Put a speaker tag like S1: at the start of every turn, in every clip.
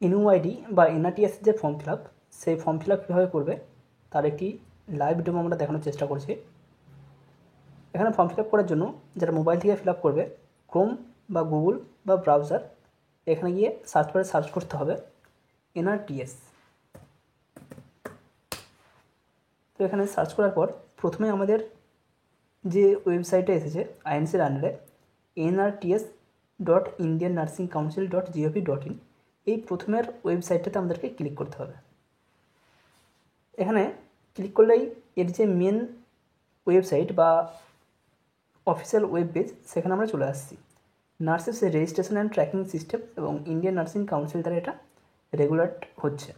S1: এনইউআইডি বা এনআরটিএস যে form fill up, সেই ফর্ম ফিল আপ কীভাবে করবে তার একটি লাইভ ডেমো আমরা দেখানোর চেষ্টা করছি। এখানে ফর্ম ফিল আপ করার জন্য যারা মোবাইল থেকে ফিল আপ করবে, ক্রোম বা গুগল বা ব্রাউজার, এখানে গিয়ে সার্চ করে সার্চ করতে হবে এনআরটিএস। তো এখানে সার্চ করার পর প্রথমে আমাদের যে ওয়েবসাইটে এসেছে আইএনসির আন্ডারে nrts.indiannursingcouncil.gov.in, এই প্রথমের ওয়েবসাইটটাতে আমাদেরকে ক্লিক করতে হবে। এখানে ক্লিক করলেই এর যে মেন ওয়েবসাইট বা অফিসিয়াল ওয়েব পেজ, সেখানে আমরা চলে আসছি। Nurses registration and tracking system এবং ইন্ডিয়ান নার্সিং কাউন্সিল দ্বারা এটা রেগুলেট হচ্ছে।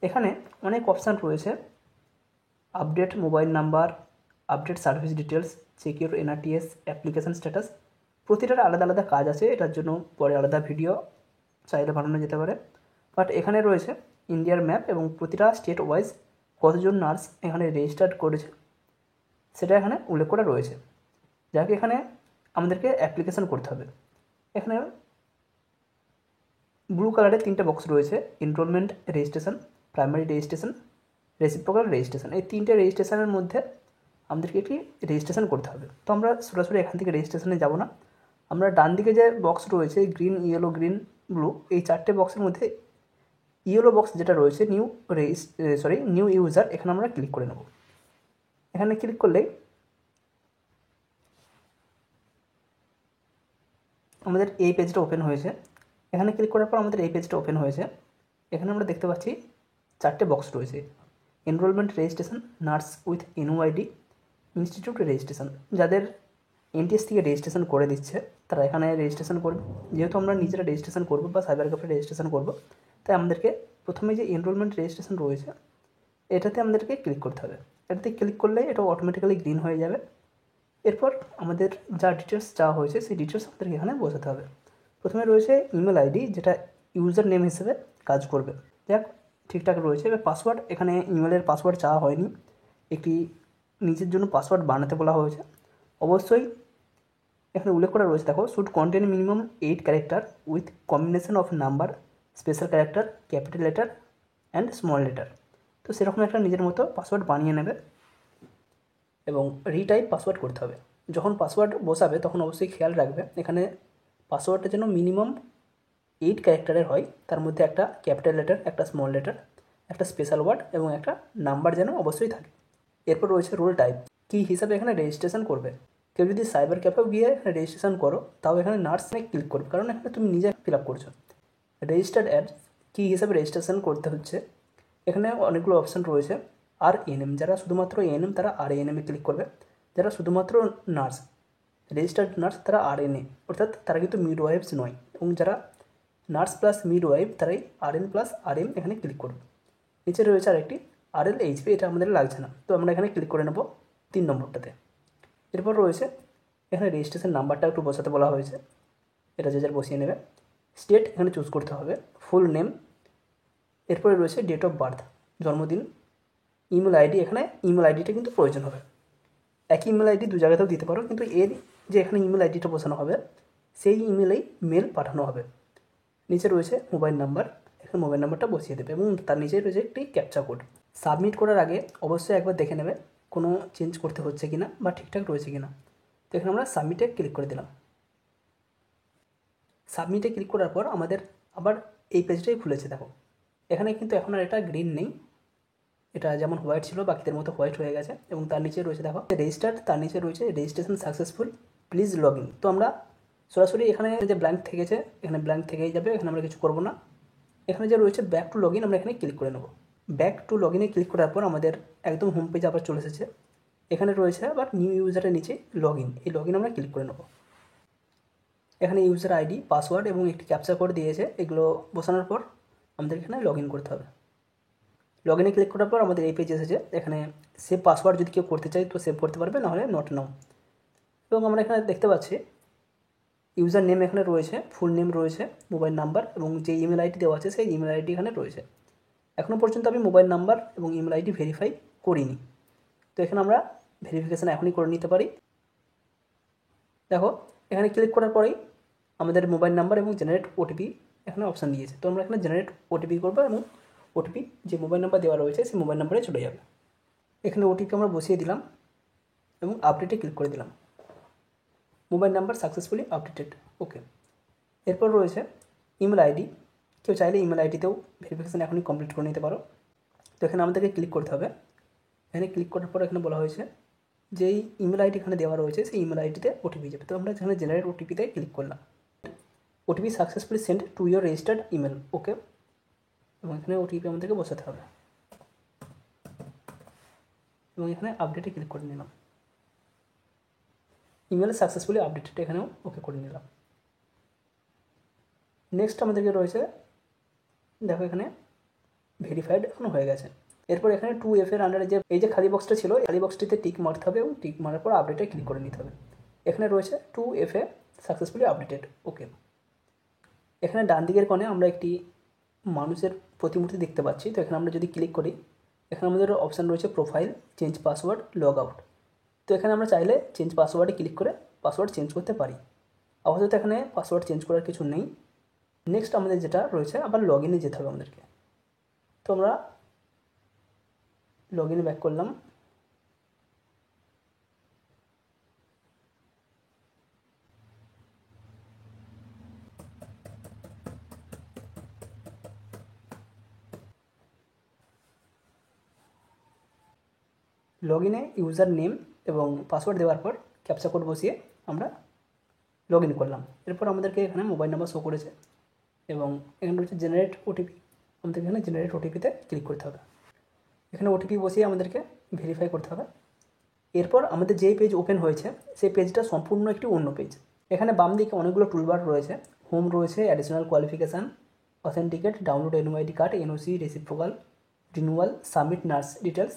S1: এখানে অনেক অপশান রয়েছে, update mobile number, update service details, check your NRTS application status. প্রতিটার আলাদা আলাদা কাজ আছে, এটার জন্য পরে আলাদা ভিডিও চাইলে বানানো যেতে পারে। বাট এখানে রয়েছে ইন্ডিয়ার ম্যাপ এবং প্রতিটা স্টেট ওয়াইজ কতজন নার্স এখানে রেজিস্টার্ড করেছে সেটা এখানে উল্লেখ করা রয়েছে, যাকে এখানে আমাদেরকে অ্যাপ্লিকেশান করতে হবে। এখানে ব্লু কালারের 3টে বক্স রয়েছে, enrolment registration, primary registration, reciprocal registration. এই 3টে রেজিস্ট্রেশনের মধ্যে আমাদেরকে একটি রেজিস্ট্রেশন করতে হবে। তো আমরা সরাসরি এখান থেকে রেজিস্ট্রেশনে যাব না, আমরা ডান দিকে যে বক্স রয়েছে গ্রিন, ইয়েলো, গ্রিন, ব্লু, এই 4টে বক্সের মধ্যে ইয়েলো বক্স যেটা রয়েছে নিউ ইউজার, এখানে আমরা ক্লিক করে নেব। এখানে ক্লিক করলেই আমাদের এই পেজটা ওপেন হয়েছে। এখানে ক্লিক করার পর আমাদের এই পেজটা ওপেন হয়েছে। এখানে আমরা দেখতে পাচ্ছি 4টে বক্স রয়েছে, enrolment registration, nurse with NUID, institute registration. যাদের এনটিএস থেকে রেজিস্ট্রেশন করে দিচ্ছে তারা এখানে রেজিস্ট্রেশন করবে। যেহেতু আমরা নিজেরা রেজিস্ট্রেশন করবো বা সাইবার ক্যাফে রেজিস্ট্রেশন করবো, তাই আমাদেরকে প্রথমে যে এনরোলমেন্ট রেজিস্ট্রেশন রয়েছে এটাতে আমাদেরকে ক্লিক করতে হবে। এটাতে ক্লিক করলে এটা অটোমেটিক্যালি গ্রিন হয়ে যাবে। এরপর আমাদের যা ডিটেলস চাওয়া হয়েছে সেই ডিটেলস আমাদেরকে এখানে বসাতে হবে। প্রথমে রয়েছে ইমেল আইডি, যেটা ইউজার নেম হিসেবে কাজ করবে। দেখ ঠিকঠাক রয়েছে। এবার পাসওয়ার্ড, এখানে ইমেলের পাসওয়ার্ড চাওয়া হয়নি, একটি নিজের জন্য পাসওয়ার্ড বানাতে বলা হয়েছে। অবশ্যই এখানে উল্লেখ করা রয়েছে, দেখো, should contain minimum 8 character with combination of number, special character, capital letter and small letter. তো সেরকম একটা নিজের মতো পাসওয়ার্ড বানিয়ে নেবে এবং রিটাইপ পাসওয়ার্ড করতে হবে। যখন পাসওয়ার্ড বসাবে তখন অবশ্যই খেয়াল রাখবে এখানে পাসওয়ার্ডটা যেন মিনিমাম 8 ক্যারেক্টারের হয়, তার মধ্যে একটা ক্যাপিটাল লেটার, একটা স্মল লেটার, একটা স্পেশাল ওয়ার্ড এবং একটা নাম্বার যেন অবশ্যই থাকে। এরপর রয়েছে রোল টাইপ, কী হিসাবে এখানে রেজিস্ট্রেশন করবে। কেউ যদি সাইবার ক্যাফেও গিয়ে এখানে রেজিস্ট্রেশন করো তাও এখানে নার্সে ক্লিক করবে, কারণ এখানে তুমি নিজে ফিল আপ করছো। রেজিস্টার্ড অ্যাড, কী হিসাবে রেজিস্ট্রেশন করতে হচ্ছে। এখানে অনেকগুলো অপশান রয়েছে। আর এএনএম, যারা শুধুমাত্র এএনএম তারা আর এএনএমে ক্লিক করবে, যারা শুধুমাত্র নার্স, রেজিস্টার্ড নার্স, তারা আরএনএ, অর্থাৎ তারা কিন্তু মিডওয়াইফস নয়, এবং যারা নার্স প্লাস মিডওয়াইফ তারাই আরএন প্লাস আরএম এখানে ক্লিক করবে। নিচে রয়েছে আরেকটি আরএলএইচপি, এটা আমাদের লাগছে না, তো আমরা এখানে ক্লিক করে নেব 3 নম্বরটাতে। এরপর রয়েছে এখানে রেজিস্ট্রেশন নাম্বারটা একটু বসাতে বলা হয়েছে, এটা যে যার বসিয়ে নেবে। স্টেট এখানে চুজ করতে হবে, ফুল নেম। এরপরে রয়েছে ডেট অফ বার্থ, জন্মদিন। ইমেল আইডি, এখানে ইমেল আইডিটা কিন্তু প্রয়োজন হবে। একই ইমেল আইডি 2 জায়গাতেও দিতে পারো, কিন্তু এর যে এখানে ইমেল আইডিটা বসানো হবে সেই ইমেলেই মেল পাঠানো হবে। নিচে রয়েছে মোবাইল নাম্বার, এখানে মোবাইল নাম্বারটা বসিয়ে দেবে এবং তার নিচে রয়েছে একটি ক্যাপচা কোড। সাবমিট করার আগে অবশ্যই একবার দেখে নেবে কোনো চেঞ্জ করতে হচ্ছে কিনা বা ঠিকঠাক রয়েছে কিনা। তো এখানে আমরা সাবমিটে ক্লিক করে দিলাম। সাবমিটে ক্লিক করার পর আমাদের আবার এই পেজটাই খুলেছে। দেখো এখানে কিন্তু এখন আর এটা গ্রিন নেই, এটা যেমন হোয়াইট ছিল বাকিদের মতো হোয়াইট হয়ে গেছে, এবং তার নিচে রয়েছে দেখো রেজিস্টার্ড, তার নিচে রয়েছে registration successful, please log in. তো আমরা সরাসরি এখানে যে ব্ল্যাঙ্ক থেকেছে এখানে ব্ল্যাঙ্ক থেকেই যাবে, এখানে আমরা কিছু করবো না। এখানে যে রয়েছে ব্যাক টু লগ ইন, আমরা এখানে ক্লিক করে নেব। ব্যাক টু লগ ইনে ক্লিক করার পর আমাদের একদম হোম পেজে আবার চলে এসেছে। এখানে রয়েছে আবার নিউ ইউজারের নিচে লগ ইন, এই লগ ইন আমরা ক্লিক করে নেব। এখানে ইউজার আইডি, পাসওয়ার্ড এবং একটি ক্যাপচা কোড দিয়েছে, এগুলো বসানোর পর আমাদের এখানে লগ ইন করতে হবে। লগ ইনে ক্লিক করার পর আমাদের এই পেজ এসেছে। এখানে সেভ পাসওয়ার্ড যদি কেউ করতে চাই তো সেভ করতে পারবে, নাহলে নট নাও। এবং আমরা এখানে দেখতে পাচ্ছি ইউজার নেম এখানে রয়েছে, ফুল নেম রয়েছে, মোবাইল নাম্বার এবং যে ইমেল আইডি দেওয়া আছে সেই ইমেল আইডি এখানে রয়েছে। এখনও পর্যন্ত আমি মোবাইল নাম্বার এবং ইমেল আইডি ভেরিফাই করিনি, তো এখানে আমরা ভেরিফিকেশান এখনই করে নিতে পারি। দেখো এখানে ক্লিক করার পরেই আমাদের মোবাইল নাম্বার এবং জেনারেট ওটিপি এখানে অপশান দিয়েছে। তো আমরা এখানে জেনারেট ওটিপি করবো এবং ওটিপি যে মোবাইল নাম্বার দেওয়া রয়েছে সেই মোবাইল নাম্বারে চলে যাবে। এখানে ওটিপি আমরা বসিয়ে দিলাম এবং আপডেটে ক্লিক করে দিলাম। Mobile number successfully updated. Okay. এরপর রয়েছে ইমেল আইডি। কেউ চাইলে ইমেল আইডিতেও ভেরিফিকেশান এখনই কমপ্লিট করে নিতে পারো। তো এখানে আমাদেরকে ক্লিক করতে হবে। এখানে ক্লিক করার পর এখানে বলা হয়েছে যে এই ইমেল আইডি এখানে দেওয়া রয়েছে সেই ইমেল আইডিতে ওটিপি যাবে। তো আমরা এখানে জেনারেট ওটিপিতে ক্লিক করলাম। OTP successfully send to your registered email. Okay. এবং এখানে ওটিপি আমাদেরকে বসাতে হবে এবং এখানে আপডেটে ক্লিক করে নিলাম। ইমেল সাকসেসফুলি আপডেটেড, এখানেও ওকে করে নিলাম। নেক্সট আমাদেরকে রয়েছে, দেখো এখানে ভেরিফাইড এখনও হয়ে গেছে। এরপর এখানে 2F এর আন্ডারে যে এই যে খালি বক্সটা ছিল, খালি বক্সটিতে টিক মারতে হবে এবং টিক মারার পর আপডেটে ক্লিক করে নিতে হবে। এখানে রয়েছে 2F সাকসেসফুলি আপডেটেড। ওকে। এখানে ডান দিকের কোণে আমরা একটি মানুষের প্রতিমূর্তি দেখতে পাচ্ছি। তো এখানে আমরা যদি ক্লিক করি, এখানে আমাদের অপশান রয়েছে profile, change password, log out. তো এখানে আমরা চাইলে চেঞ্জ পাসওয়ার্ডে ক্লিক করে পাসওয়ার্ড চেঞ্জ করতে পারি। আপাতত এখানে পাসওয়ার্ড চেঞ্জ করার কিছু নেই। নেক্সট আমাদের যেটা রয়েছে, আবার লগ ইনে যেতে হবে আমাদেরকে। তো আমরা লগ ইনে ব্যাক করলাম। লগ ইনে ইউজার নেম এবং পাসওয়ার্ড দেওয়ার পর ক্যাপচা কোড বসিয়ে আমরা লগ ইন করলাম। এরপর আমাদেরকে এখানে মোবাইল নাম্বার শো করেছে এবং এখানে রয়েছে জেনারেট ওটিপি। আমাদের এখানে জেনারেট ওটিপিতে ক্লিক করতে হবে। এখানে ওটিপি বসিয়ে আমাদেরকে ভেরিফাই করতে হবে। এরপর আমাদের যেই পেজ ওপেন হয়েছে সেই পেজটা সম্পূর্ণ একটি অন্য পেজ। এখানে বাম দিকে অনেকগুলো টুলবার রয়েছে। হোম রয়েছে, additional qualification, authenticate, download NOID card, NOC, reciprocal, renewal, submit nurse details,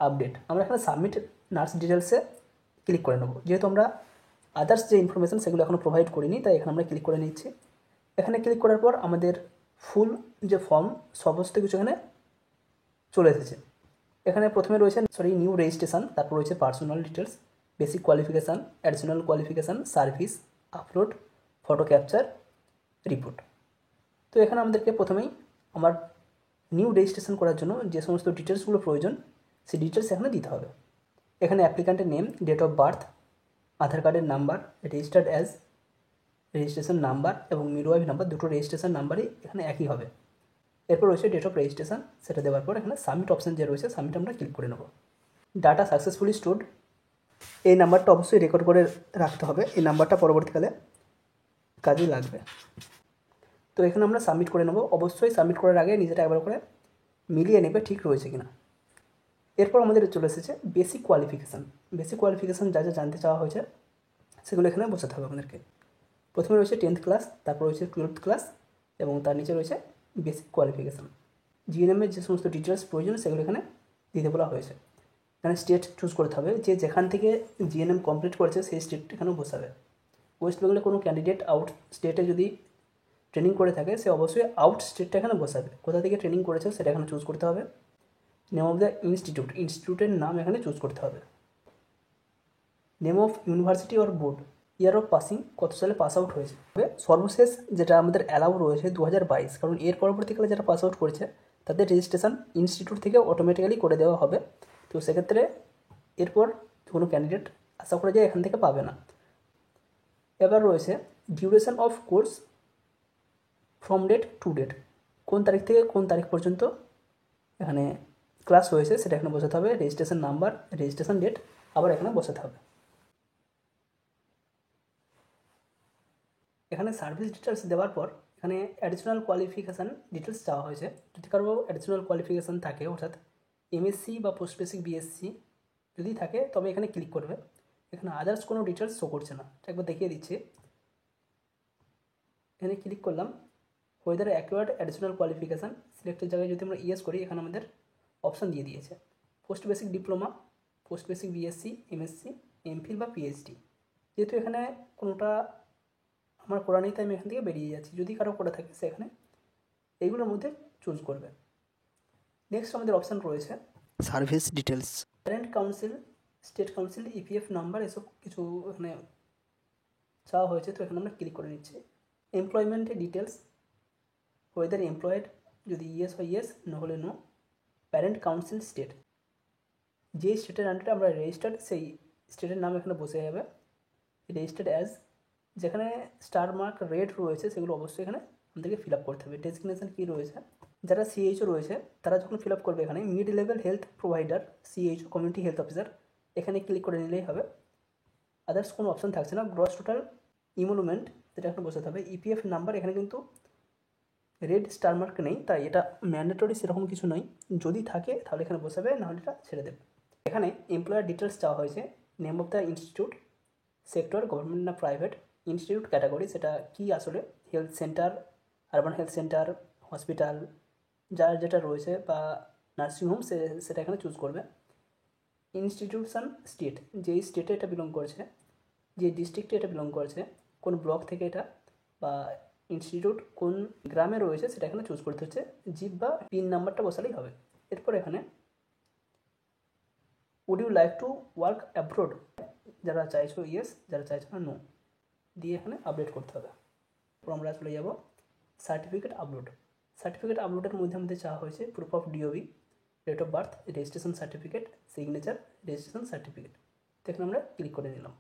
S1: update. আমরা এখানে সাবমিট নার্স ডিটেলসে ক্লিক করে নেব। যেহেতু আমরা আদার্স যে ইনফরমেশান সেগুলো এখনও প্রোভাইড করিনি, তাই এখানে আমরা ক্লিক করে নিচ্ছি। এখানে ক্লিক করার পর আমাদের ফুল যে ফর্ম সমস্ত কিছু এখানে চলে এসেছে। এখানে প্রথমে রয়েছে নিউ রেজিস্ট্রেশন, তারপর রয়েছে personal details, basic qualification, additional qualification, service, upload, photo capture, report. তো এখানে আমাদেরকে প্রথমেই আমার নিউ রেজিস্ট্রেশন করার জন্য যে সমস্ত ডিটেলসগুলো প্রয়োজন সেই ডিটেলস এখানে দিতে হবে। এখানে অ্যাপ্লিক্যান্টের নেম, ডেট অফ বার্থ, আধার কার্ডের number, registered as registration number এবং মিডওয়াইফ নাম্বার, দুটো রেজিস্ট্রেশন নাম্বারই এখানে একই হবে। এরপর রয়েছে ডেট অফ রেজিস্ট্রেশন, সেটা দেওয়ার পর এখানে সাবমিট অপশান যে রয়েছে সাবমিট আমরা ক্লিক করে নেব। ডাটা সাকসেসফুলি স্টোর্ড, এই নাম্বারটা অবশ্যই রেকর্ড করে রাখতে হবে। এই নাম্বারটা পরবর্তীকালে কাজে লাগবে। তো এখানে আমরা সাবমিট করে নেব। অবশ্যই সাবমিট করার আগে নিজেটা একবার করে মিলিয়ে নেবে ঠিক রয়েছে কিনা। এরপর আমাদের চলে এসেছে বেসিক কোয়ালিফিকেশান। বেসিক কোয়ালিফিকেশান যা যা জানতে চাওয়া হয়েছে সেগুলো এখানে বসাতে হবে আমাদেরকে। প্রথমে রয়েছে 10th ক্লাস, তারপর রয়েছে 12th ক্লাস এবং তার নিচে রয়েছে বেসিক কোয়ালিফিকেশান। জিএনএমের যে সমস্ত ডিটেলস প্রয়োজন সেগুলো এখানে দিতে বলা হয়েছে। এখানে স্টেট চুজ করতে হবে, যে যেখান থেকে জিএনএম কমপ্লিট করেছে সেই স্টেট এখানেও বসাবে। ওয়েস্ট বেঙ্গলে কোনো ক্যান্ডিডেট আউট স্টেটে যদি ট্রেনিং করে থাকে সে অবশ্যই আউট স্টেটটা এখানে বসাবে। কোথা থেকে ট্রেনিং করেছে সেটা এখানে চুজ করতে হবে। নেম অফ দ্য ইনস্টিটিউট, ইনস্টিটিউটের নাম এখানে চুজ করতে হবে। Name of university or board, year of passing, কত সালে পাস আউট হয়েছে। তবে সর্বশেষ যেটা আমাদের অ্যালাউ রয়েছে 2022, কারণ এর পরবর্তীকালে যারা পাস আউট করেছে তাদের রেজিস্ট্রেশন ইনস্টিটিউট থেকে অটোমেটিক্যালি করে দেওয়া হবে। তো সেক্ষেত্রে এরপর কোনো ক্যান্ডিডেট আশা করা যায় এখান থেকে পাবে না। এবার রয়েছে duration of course from date to date, কোন তারিখ থেকে কোন তারিখ পর্যন্ত এখানে ক্লাস হয়েছে সেটা এখানে বসাতে হবে। রেজিস্ট্রেশন নাম্বার, রেজিস্ট্রেশন ডেট আবার এখানে বসাতে হবে। এখানে সার্ভিস ডিটেলস দেওয়ার পর এখানে অ্যাডিশনাল কোয়ালিফিকেশান ডিটেলস চাওয়া হয়েছে। যদি কারো অ্যাডিশনাল কোয়ালিফিকেশান থাকে, অর্থাৎ এমএসসি বা পোস্ট বেসিক বিএসসি যদি থাকে তবে এখানে ক্লিক করবে। এখানে আদার্স কোনো ডিটেলস শো করছে না, একবার দেখিয়ে দিচ্ছি। এখানে ক্লিক করলাম, ওয়েদার অ্যাকোয়ার্ড অ্যাডিশনাল কোয়ালিফিকেশান সিলেক্টের জায়গায় যদি আমরা ইয়েস করি এখানে আমাদের অপশান দিয়ে দিয়েছে post basic diploma, post basic BSc, MSc, MPhil বা পিএইচডি। যেহেতু এখানে কোনোটা আমার করা নেই তাই আমি এখান থেকে বেরিয়ে যাচ্ছি। যদি কারো করে থাকে সেখানে এইগুলোর মধ্যে চুজ করবে। নেক্সট আমাদের অপশান রয়েছে service details, parent council, state council, EPF number, এসব কিছু এখানে চাওয়া হয়েছে। তো এখানে আমরা ক্লিক করে নিচ্ছি। এমপ্লয়মেন্টের ডিটেলস, ওয়েদার এমপ্লয়েড, যদি ইয়েস হয় ইয়েস, না হলে নো। প্যারেন্ট কাউন্সিল স্টেট, যে স্টেটের আন্ডারে আমরা রেজিস্টার্ড সেই স্টেটের নাম এখানে বসে যাবে। রেজিস্টার্ড অ্যাজ, যেখানে স্টার মার্ক রেড রয়েছে সেগুলো অবশ্যই এখানে আমাদেরকে ফিল আপ করতে হবে। ডেসিগনেশন কী রয়েছে, যারা সিএইচও রয়েছে তারা যখন ফিল আপ করবে এখানে mid level health provider, CHO community health officer, এখানে ক্লিক করে নিলেই হবে। আদার্স কোনো অপশান থাকছে না। গ্রস টোটাল ইমোলুমেন্ট, যেটা এখানে বসাতে হবে। ইপিএফ নাম্বার, এখানে কিন্তু রেড স্টার মার্ক নেই, তাই এটা ম্যান্ডেটরি সেরকম কিছু নয়। যদি থাকে তাহলে এখানে বসাবে, নাহলে এটা ছেড়ে দেবে। এখানে এমপ্লয়ার ডিটেলস চাওয়া হয়েছে। Name of the institute, sector government না প্রাইভেট, ইনস্টিটিউট ক্যাটাগরি সেটা কি আসলে, health centre, urban health centre, hospital, যার যেটা রয়েছে, বা নার্সিংহোম সেটা এখানে চুজ করবে। ইনস্টিটিউশন স্টেট, যেই স্টেটে এটা বিলং করছে, যে ডিস্ট্রিক্টে এটা বিলং করছে, কোন ব্লক থেকে এটা, বা ইনস্টিটিউট কোন গ্রামে রয়েছে সেটা এখানে চুজ করতে হচ্ছে। জিপ বা পিন নাম্বারটা বসালেই হবে। এরপর এখানে would you like to work abroad, যারা চাইছো ইয়েস, যারা চাইছো না নো, দিয়ে এখানে আপডেট করতে হবে। এরপর আমরা চলে যাব সার্টিফিকেট আপলোড। সার্টিফিকেট আপলোডের মধ্যে আমাদের চাওয়া হয়েছে proof of DOB, date of birth, registration certificate, signature, registration certificate. তো এখানে আমরা ক্লিক করে নিলাম।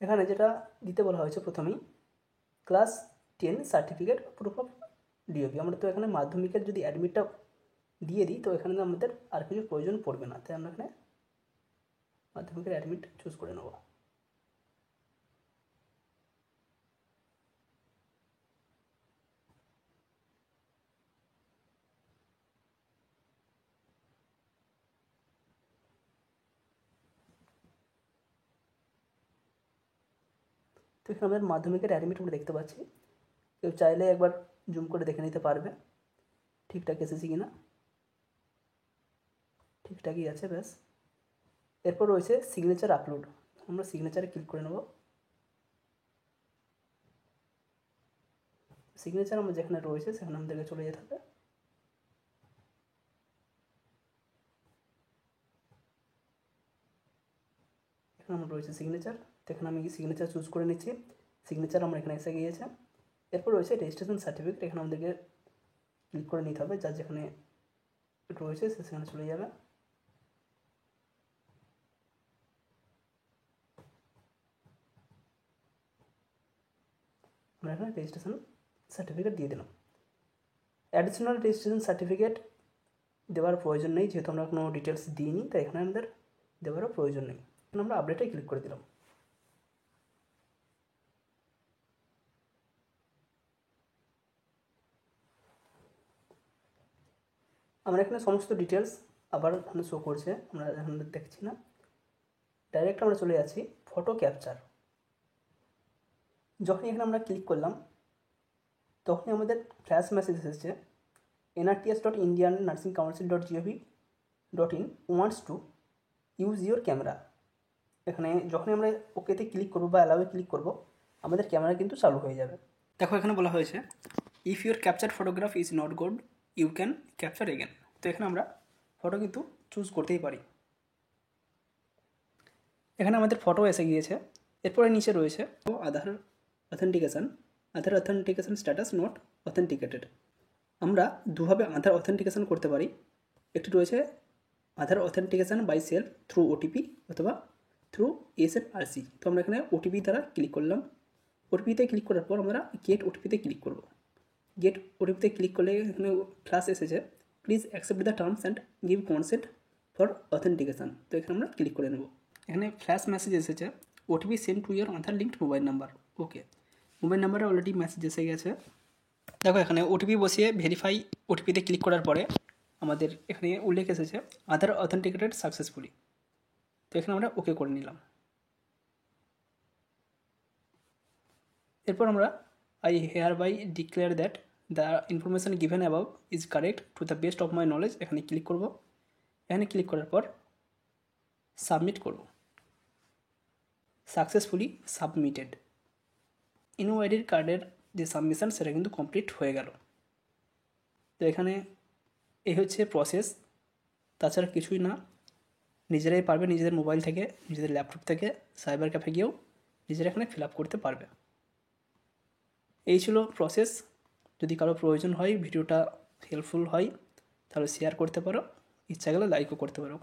S1: এখানে যেটা দিতে বলা হয়েছে প্রথমেই, class 10 certificate, proof of DOB. আমরা তো এখানে মাধ্যমিকের যদি অ্যাডমিটটা দিয়ে দিই তো এখানে আমাদের আর কিছু প্রয়োজন পড়বে না, তাই আমরা এখানে মাধ্যমিকের অ্যাডমিট চুজ করে নেব। তো এখানে আমাদের মাধ্যমিকের অ্যাডমিট আমরা দেখতে পাচ্ছি। কেউ চাইলে একবার জুম করে দেখে নিতে পারবে ঠিকঠাক এসেছি কিনা। ঠিকঠাকই আছে, ব্যাস। এরপর রয়েছে সিগনেচার আপলোড, আমরা সিগনেচারে ক্লিক করে নেব। সিগনেচার আমরা যেখানে রয়েছে সেখানে আমাদেরকে চলে যেতে হবে। এখানে আমার রয়েছে সিগনেচার, তো এখানে আমি সিগনেচার চুজ করে নিচ্ছি। সিগনেচার আমার এখানে এসে গিয়েছে। এরপর রয়েছে রেজিস্ট্রেশন সার্টিফিকেট, এখানে আমাদেরকে ক্লিক করে নিতে হবে, যার যেখানে রয়েছে সেখানে চলে যাবে। আমরা এখানে রেজিস্ট্রেশন সার্টিফিকেট দিয়ে দিলাম। অ্যাডিশনাল রেজিস্ট্রেশন সার্টিফিকেট দেওয়ার প্রয়োজন নেই, যেহেতু আমরা কোনো ডিটেলস দিইনি, তাই এখানে আমাদের দেওয়ারও প্রয়োজন নেই। এখানে আমরা আপডেটে ক্লিক করে দিলাম। আমরা এখানে সমস্ত ডিটেলস আবার এখানে শো করছে, আমরা এখানে দেখছি না। ডাইরেক্ট আমরা চলে যাচ্ছি ফটো ক্যাপচার। যখনই এখানে আমরা ক্লিক করলাম তখনই আমাদের ফ্ল্যাশ মেসেজ এসেছে, nrts.indiannnursingcouncil.gov.in wants to use your camera. এখানে যখনই আমরা ওকেতে ক্লিক করবো বা অ্যালাউয়ে ক্লিক করবো আমাদের ক্যামেরা কিন্তু চালু হয়ে যাবে। দেখো এখানে বলা হয়েছে if your capture photograph is not good you can capture again. তো এখানে আমরা ফটো কিন্তু চুজ করতেই পারি। এখানে আমাদের ফটো এসে গিয়েছে। এরপরে নিচে রয়েছে Aadhaar authentication status not authenticated. আমরা দুভাবে আধার অথেন্টিকেশন করতে পারি। একটি রয়েছে Aadhaar authentication by self through OTP অথবা থ্রু এসএফআরসি। তো আমরা এখানে ওটিপি দ্বারা ক্লিক করলাম। ওটিপিতে ক্লিক করার পর আমরা গেট ওটিপিতে ক্লিক করব। গেট ওটিপিতে ক্লিক করলে এখানে ফ্ল্যাশ এসেছে, please accept the terms and give consent for authentication. তো এখানে আমরা ক্লিক করে নেব। এখানে ফ্ল্যাশ মেসেজ এসেছে, OTP send to your Aadhaar linked mobile number. Okay, mobile নাম্বারে অলরেডি মেসেজ এসে গেছে। দেখো এখানে ওটিপি বসিয়ে ভেরিফাই ওটিপিতে ক্লিক করার পরে আমাদের এখানে উল্লেখ এসেছে আধার অথেন্টিকেটেড সাকসেসফুলি। তো এখানে আমরা ওকে করে নিলাম। এরপর আমরা I hereby declare that the information given above is correct to the best of my knowledge. এখানে ক্লিক করব। এখানে ক্লিক করার পর সাবমিট করব। Successfully submitted. ইনওয়াইডির কার্ডের যে সাবমিশন সেটা কিন্তু কমপ্লিট হয়ে গেল। তো এখানে এই হচ্ছে প্রসেস, তাছাড়া কিছুই না। নিজেরাই পারবে নিজেদের মোবাইল থেকে, নিজেদের ল্যাপটপ থেকে সাইবার ক্যাফে গিয়েও নিজেরা এখানে ফিল আপ করতে পারবে। এই ছিল প্রসেস। যদি কারো প্রয়োজন হয়, ভিডিওটা হেল্পফুল হয়, তাহলে শেয়ার করতে পারো, ইচ্ছা গেলে লাইকও করতে পারো।